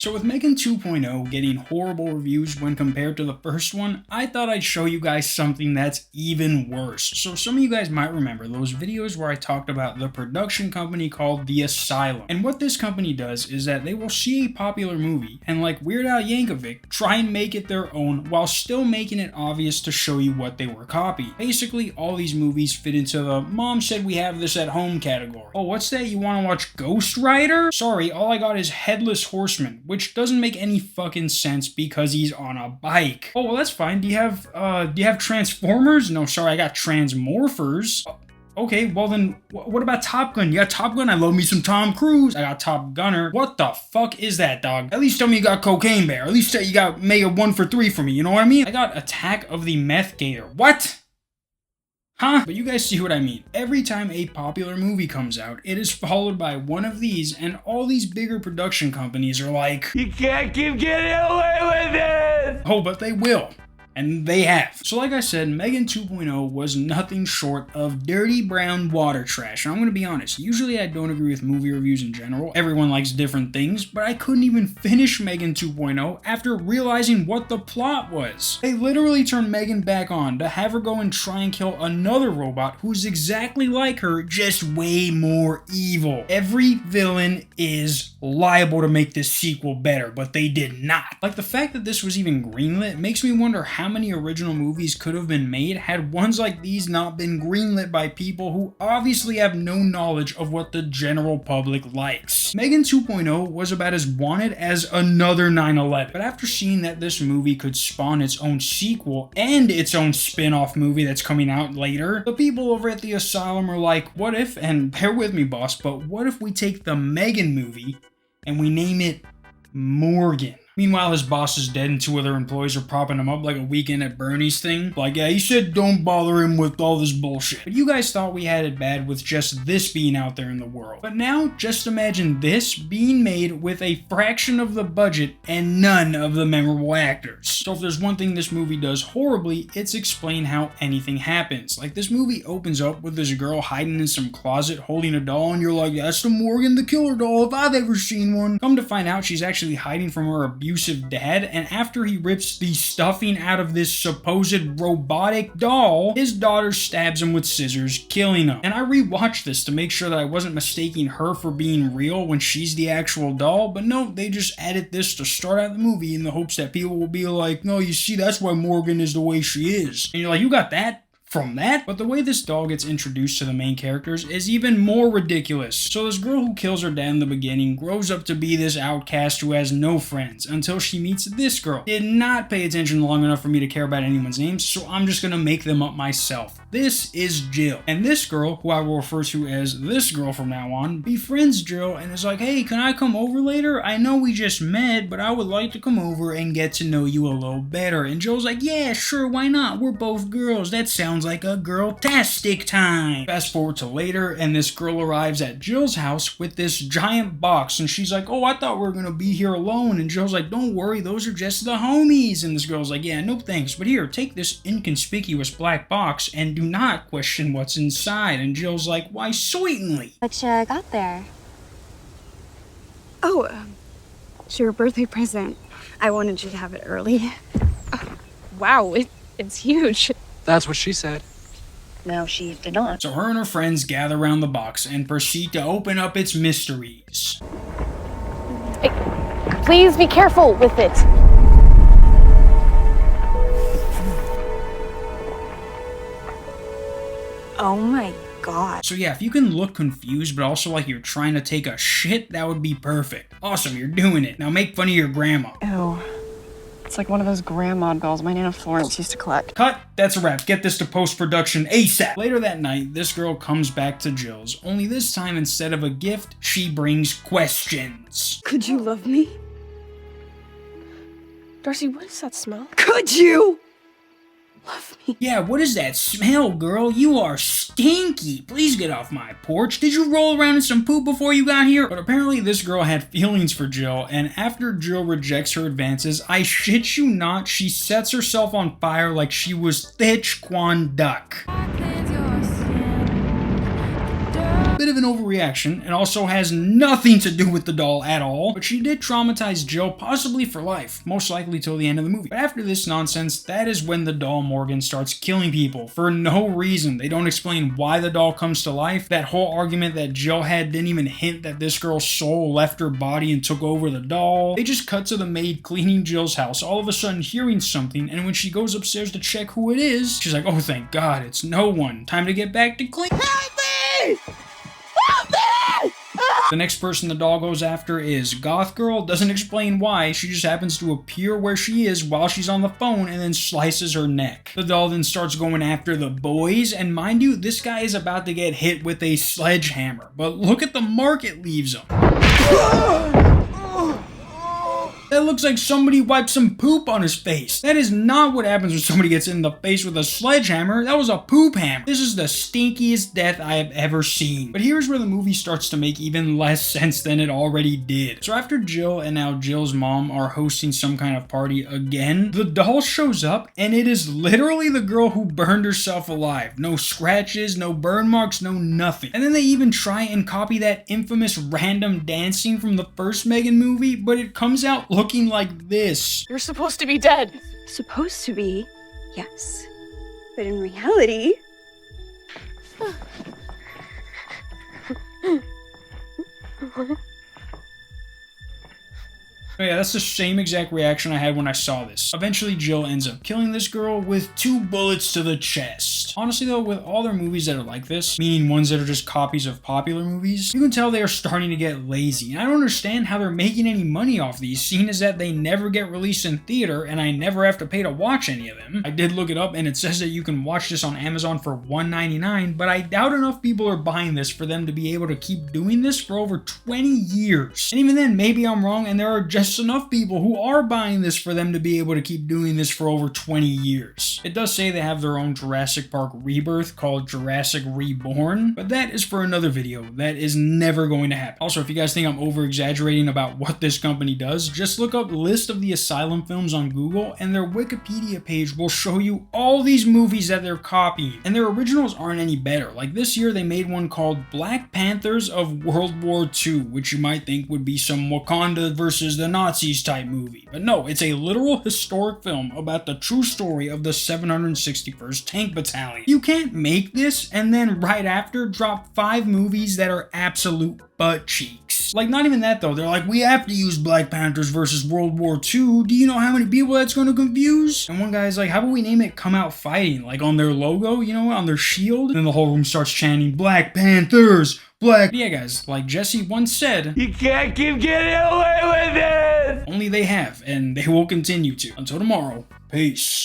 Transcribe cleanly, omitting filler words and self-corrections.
So with M3GAN 2.0 getting horrible reviews when compared to the first one, I thought I'd show you guys something that's even worse. So some of you guys might remember those videos where I talked about the production company called The Asylum. And what this company does is that they will see a popular movie and, like Weird Al Yankovic, try and make it their own while still making it obvious to show you what they were copying. Basically, all these movies fit into the "mom said we have this at home" category. Oh, what's that? You want to watch Ghost Rider? Sorry, all I got is Headless Horseman, which doesn't make any fucking sense because he's on a bike. Oh, well, that's fine. Do you have Transformers? No, sorry, I got Transmorphers. Okay, well then, what about Top Gun? You got Top Gun? I love me some Tom Cruise. I got Top Gunner. What the fuck is that, dog? At least tell me you got Cocaine Bear. At least you got Mega 1 for 3 for me, you know what I mean? I got Attack of the Meth Gator. What? Huh? But you guys see what I mean. Every time a popular movie comes out, it is followed by one of these, and all these bigger production companies are like, "You can't keep getting away with it!" Oh, but they will. And they have. So like I said, M3GAN 2.0 was nothing short of dirty brown water trash. And I'm gonna be honest, usually I don't agree with movie reviews in general. Everyone likes different things, but I couldn't even finish M3GAN 2.0 after realizing what the plot was. They literally turned M3GAN back on to have her go and try and kill another robot who's exactly like her, just way more evil. Every villain is liable to make this sequel better, but they did not. Like, the fact that this was even greenlit makes me wonder how many original movies could have been made had ones like these not been greenlit by people who obviously have no knowledge of what the general public likes. M3GAN 2.0 was about as wanted as another 9/11, but after seeing that this movie could spawn its own sequel and its own spin-off movie that's coming out later, the people over at the Asylum are like, what if, and bear with me boss, but what if we take the M3GAN movie and we name it Morgan? Meanwhile, his boss is dead and two other employees are propping him up like a Weekend at Bernie's thing. Like, yeah, he said don't bother him with all this bullshit. But you guys thought we had it bad with just this being out there in the world. But now, just imagine this being made with a fraction of the budget and none of the memorable actors. So if there's one thing this movie does horribly, it's explain how anything happens. Like, this movie opens up with this girl hiding in some closet holding a doll, and you're like, that's the Morgan the Killer doll if I've ever seen one. Come to find out, she's actually hiding from her abusive dad, and after he rips the stuffing out of this supposed robotic doll, his daughter stabs him with scissors, killing him. And I rewatched this to make sure that I wasn't mistaking her for being real when she's the actual doll, but no, they just added this to start out the movie in the hopes that people will be like, no, you see, that's why Morgan is the way she is. And you're like, you got that from that? But the way this doll gets introduced to the main characters is even more ridiculous. So this girl who kills her dad in the beginning grows up to be this outcast who has no friends until she meets this girl. Did not pay attention long enough for me to care about anyone's names, so I'm just gonna make them up myself. This is Jill. And this girl, who I will refer to as this girl from now on, befriends Jill and is like, hey, can I come over later? I know we just met, but I would like to come over and get to know you a little better. And Jill's like, yeah, sure, why not? We're both girls. That sounds like a girl-tastic time. Fast forward to later, and this girl arrives at Jill's house with this giant box, and she's like, oh, I thought we were gonna be here alone. And Jill's like, don't worry, those are just the homies. And this girl's like, yeah, no thanks, but here, take this inconspicuous black box and do not question what's inside. And Jill's like, why, certainly. What I got there? Oh, it's your birthday present. I wanted you to have it early. Oh, wow, it's huge. That's what she said. No, she did not. So her and her friends gather around the box and proceed to open up its mysteries. Hey, please be careful with it. Oh my god. So yeah, if you can look confused but also like you're trying to take a shit, that would be perfect. Awesome, you're doing it. Now make fun of your grandma. Ew. It's like one of those grandma dolls my Nana Florence used to collect. Cut! That's a wrap. Get this to post-production ASAP. Later that night, this girl comes back to Jill's, only this time instead of a gift, she brings questions. Could you love me? Darcy, what is that smell? Could you love me? Yeah, what is that smell, girl? You are stinky. Please get off my porch. Did you roll around in some poop before you got here? But apparently this girl had feelings for Jill, and after Jill rejects her advances, I shit you not, she sets herself on fire like she was Thich Quan Duck. bit of an overreaction and also has nothing to do with the doll at all, but she did traumatize Jill possibly for life, most likely till the end of the movie. But after this nonsense, that is when the doll Morgan starts killing people for no reason. They don't explain why the doll comes to life. That whole argument that Jill had didn't even hint that this girl's soul left her body and took over the doll. They just cut to the maid cleaning Jill's house, all of a sudden hearing something, and when she goes upstairs to check who it is, she's like, oh thank God, it's no one. Time to get back to clean. Help me! Help me! The next person the doll goes after is Goth Girl. Doesn't explain why, she just happens to appear where she is while she's on the phone and then slices her neck. The doll then starts going after the boys, and mind you, this guy is about to get hit with a sledgehammer, but look at the mark it leaves him. That looks like somebody wiped some poop on his face. That is not what happens when somebody gets in the face with a sledgehammer. That was a poop hammer. This is the stinkiest death I have ever seen. But here's where the movie starts to make even less sense than it already did. So after Jill and now Jill's mom are hosting some kind of party again, the doll shows up and it is literally the girl who burned herself alive. No scratches, no burn marks, no nothing. And then they even try and copy that infamous random dancing from the first M3GAN movie, but it comes out looking like this. You're supposed to be dead. Supposed to be, yes. But in reality... Oh yeah, that's the same exact reaction I had when I saw this. Eventually, Jill ends up killing this girl with 2 bullets to the chest. Honestly though, with all their movies that are like this, meaning ones that are just copies of popular movies, you can tell they are starting to get lazy. And I don't understand how they're making any money off these, seeing as that they never get released in theater and I never have to pay to watch any of them. I did look it up and it says that you can watch this on Amazon for $1.99, but I doubt enough people are buying this for them to be able to keep doing this for over 20 years. And even then, maybe I'm wrong and there are just enough people who are buying this for them to be able to keep doing this for over 20 years. It does say they have their own Jurassic Park rebirth called Jurassic Reborn, but that is for another video. That is never going to happen. Also, if you guys think I'm over exaggerating about what this company does, just look up list of the Asylum films on Google and their Wikipedia page will show you all these movies that they're copying. And their originals aren't any better. Like this year they made one called Black Panthers of World War II, which you might think would be some Wakanda versus the Nazis type movie. But no, it's a literal historic film about the true story of the 761st Tank Battalion. You can't make this and then right after drop 5 movies that are absolute butt cheeks. Like not even that though, they're like, we have to use Black Panthers versus World War II. Do you know how many people that's going to confuse? And one guy's like, how about we name it Come Out Fighting? Like on their logo, you know, on their shield. And then the whole room starts chanting, Black Panthers! Black. Yeah guys, like Jesse once said, you can't keep getting away with it! Only they have, and they will continue to. Until tomorrow, peace.